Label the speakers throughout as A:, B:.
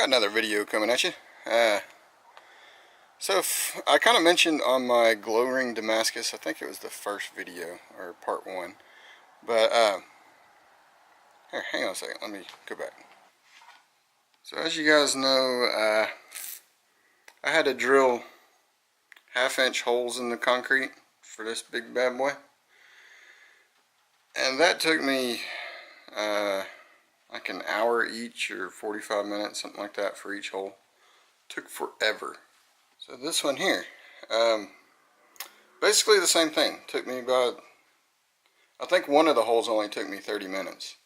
A: Got another video coming at you. I kind of mentioned on my glow ring Damascus, I think it was the first video, or part one. But, here, hang on a second, let me go back. So as you guys know, I had to drill 1/2-inch holes in the concrete for this big bad boy. And that took me, like an hour each, or 45 minutes, something like that for each hole. Took forever. So this one here, basically the same thing. Took me about, I think one of the holes only took me 30 minutes.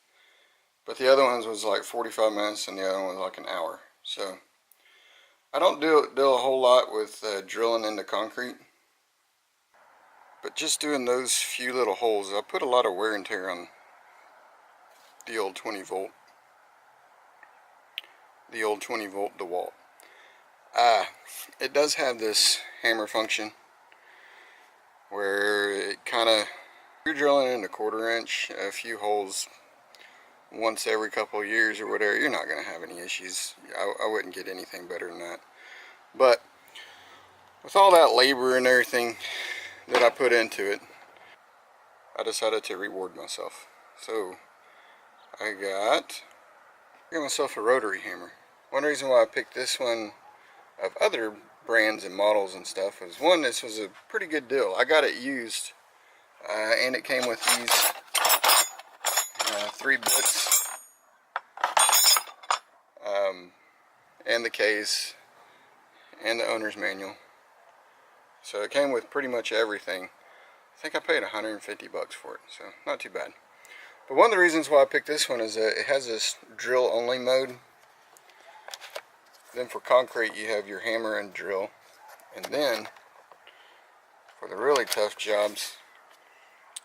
A: But the other ones was like 45 minutes and the other one was like an hour. So I don't do a whole lot with drilling into concrete. But just doing those few little holes, I put a lot of wear and tear on the old 20 volt. The old 20 volt DeWalt. It does have this hammer function where it kind of, you're drilling in a 1/4 inch, a few holes once every couple of years or whatever, you're not going to have any issues. I wouldn't get anything better than that. But with all that labor and everything that I put into it, I decided to reward myself. So I got myself a Rotary hammer. One reason why I picked this one of other brands and models and stuff was, one, this was a pretty good deal. I got it used, and it came with these 3 books, and the case, and the owner's manual. So it came with pretty much everything. I think I paid 150 bucks for it, so not too bad. But one of the reasons why I picked this one is that it has this drill only mode. Then for concrete you have your hammer and drill, and then for the really tough jobs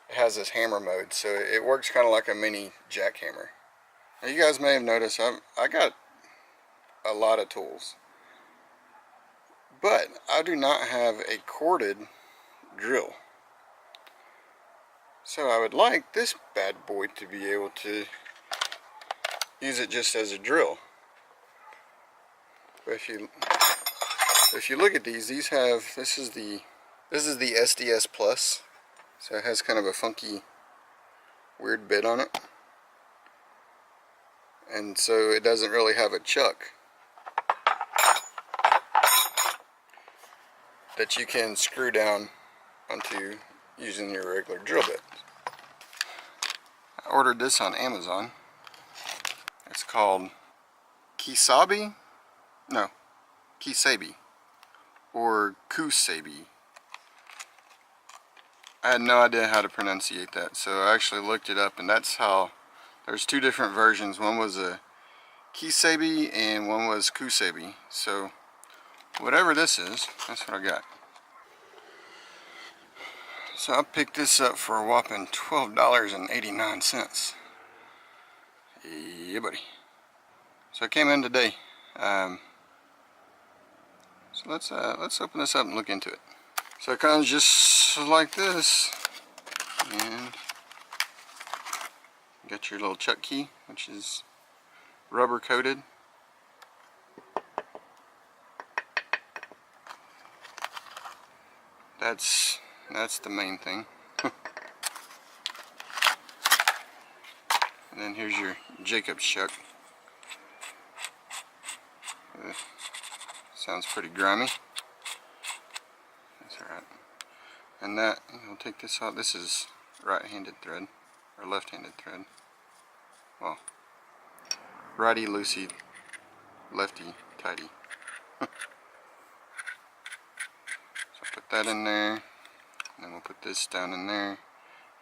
A: it has this hammer mode, so it works kind of like a mini jackhammer. Now you guys may have noticed I got a lot of tools, but I do not have a corded drill. So I would like this bad boy to be able to use it just as a drill. But if you look at these have, this is the SDS Plus, so it has kind of a funky, weird bit on it, and so it doesn't really have a chuck that you can screw down onto using your regular drill bit. I ordered this on Amazon. It's called Kisabi, or Kusabi. I had no idea how to pronunciate that, so I actually looked it up, and that's how, there's 2 different versions. One was a Kisabi and one was Kusabi. So whatever this is, that's what I got. So I picked this up for a whopping $12.89. Yeah, buddy. So it came in today. So let's open this up and look into it. So it comes just like this, and you got your little chuck key, which is rubber coated. That's the main thing. And then here's your Jacob's chuck. Sounds pretty grimy. That's alright. And that, we'll take this out. This is right-handed thread, or left-handed thread. Well, righty loosey, lefty tighty. So put that in there, and then we'll put this down in there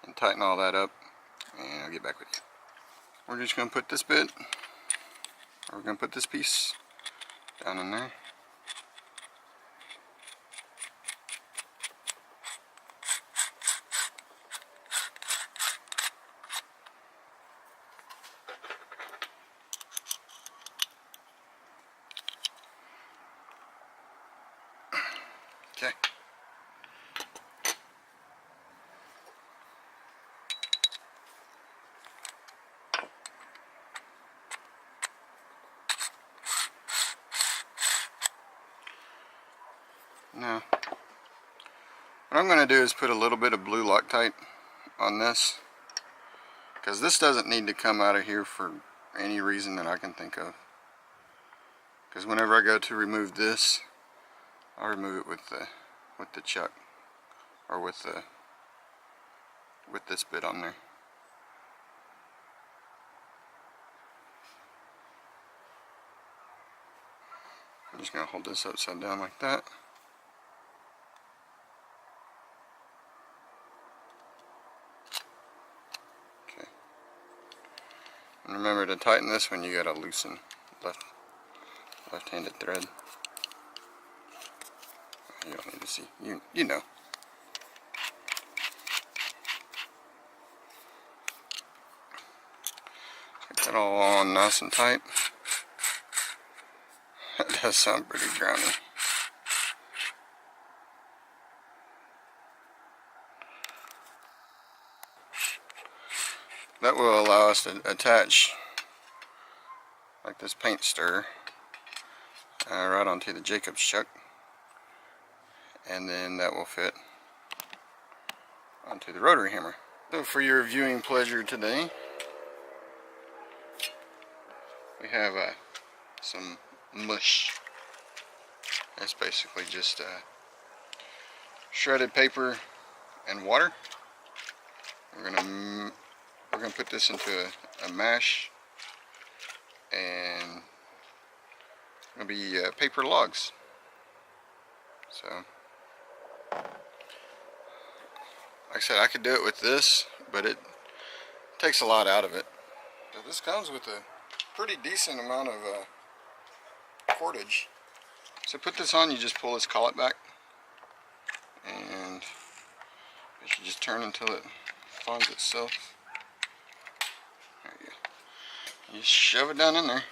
A: and tighten all that up, and I'll get back with you. We're just going to put this bit, or we're going to put this piece down in there. Okay. Now, what I'm going to do is put a little bit of blue Loctite on this, because this doesn't need to come out of here for any reason that I can think of. Because whenever I go to remove this, I'll remove it with the chuck, or with this bit on there. I'm just going to hold this upside down like that. Okay. And remember to tighten this when you got to loosen left-handed thread. You don't need to see. You know. Get that all on nice and tight. That does sound pretty drowning. That will allow us to attach like this paint stirrer right onto the Jacob's chuck, and then that will fit onto the rotary hammer. So for your viewing pleasure today, we have some mush. That's basically just shredded paper and water. We're gonna put this into a mash, and it'll be paper logs. So, like I said, I could do it with this, but it takes a lot out of it. So this comes with a pretty decent amount of cordage. So put this on, you just pull this collet back, and it should just turn until it finds itself. There you go. You just shove it down in there.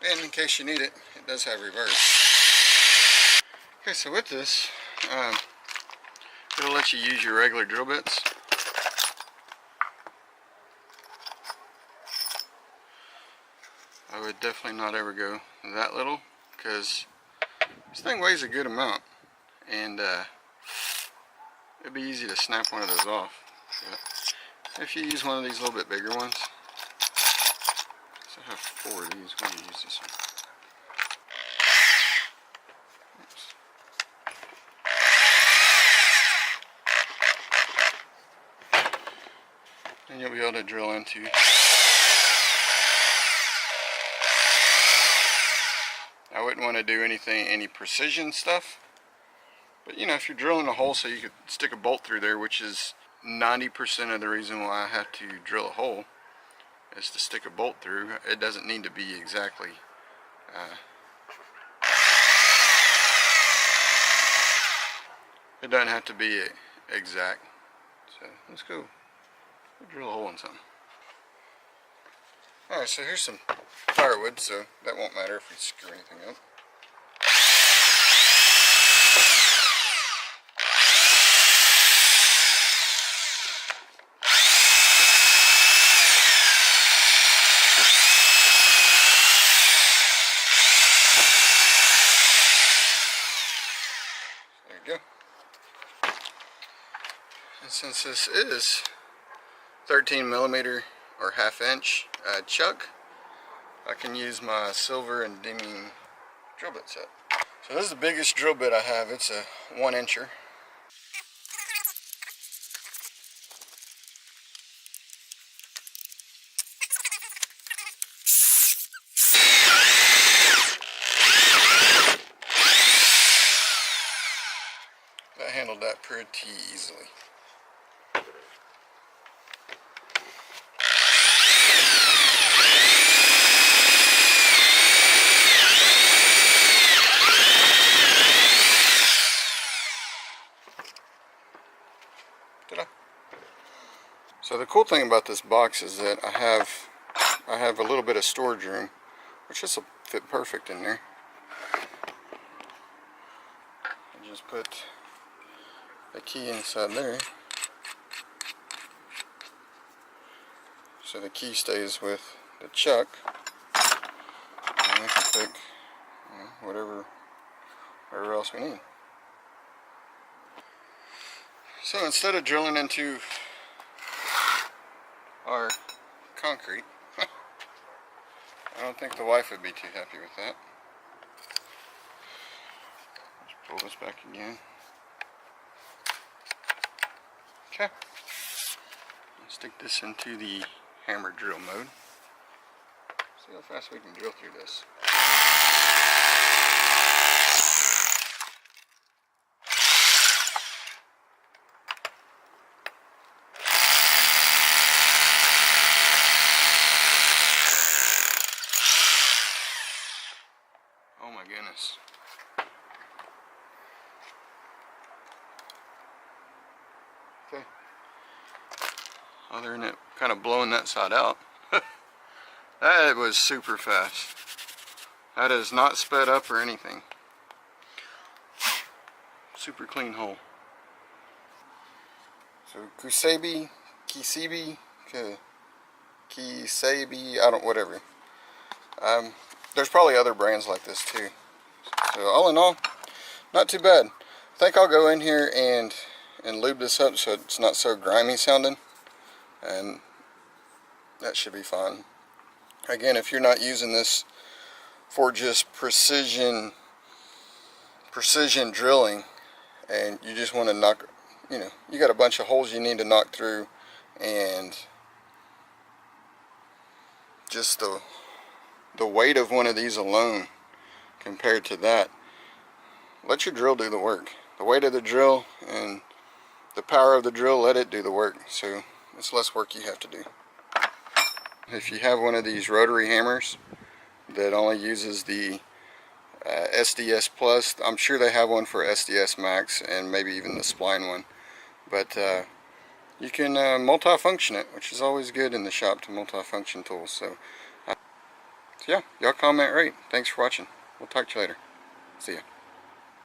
A: And in case you need it, it does have reverse. Okay, so with this, it'll let you use your regular drill bits. I would definitely not ever go that little, because this thing weighs a good amount, and it'd be easy to snap one of those off. But if you use one of these little bit bigger ones, so I have 4 of these. Why do you use this one? And you'll be able to drill into I wouldn't want to do any precision stuff, but you know, if you're drilling a hole so you could stick a bolt through there, which is 90% of the reason why I have to drill a hole, is to stick a bolt through. It doesn't need to be exactly it doesn't have to be exact. So let's go drill a hole in something. Alright, so here's some firewood, so that won't matter if we screw anything up. There you go. And since this is 13mm or 1/2 inch chuck, I can use my silver and dimming drill bit set. So this is the biggest drill bit I have. It's a 1-incher. That handled that pretty easily. So the cool thing about this box is that I have a little bit of storage room which this will fit perfect in there. I just put the key inside there, so the key stays with the chuck, and we can pick whatever else we need. So instead of drilling into our concrete, I don't think the wife would be too happy with that. Let's pull this back again. Okay. Let's stick this into the hammer drill mode. See how fast we can drill through this. Oh my goodness. Okay. Other than it kind of blowing that side out, that was super fast. That is not sped up or anything. Super clean hole. So Kisabi, whatever. There's probably other brands like this too. So all in all, not too bad. I think I'll go in here and lube this up so it's not so grimy sounding, and that should be fine. Again, if you're not using this for just precision drilling, and you just want to knock, you got a bunch of holes you need to knock through, and just the weight of one of these alone compared to that, let your drill do the work. The weight of the drill and the power of the drill, let it do the work. So it's less work you have to do. If you have one of these rotary hammers that only uses the SDS Plus, I'm sure they have one for SDS Max and maybe even the spline one. But you can multi-function it, which is always good in the shop to multi-function tools. So yeah, y'all comment rate. Thanks for watching. We'll talk to you later. See ya.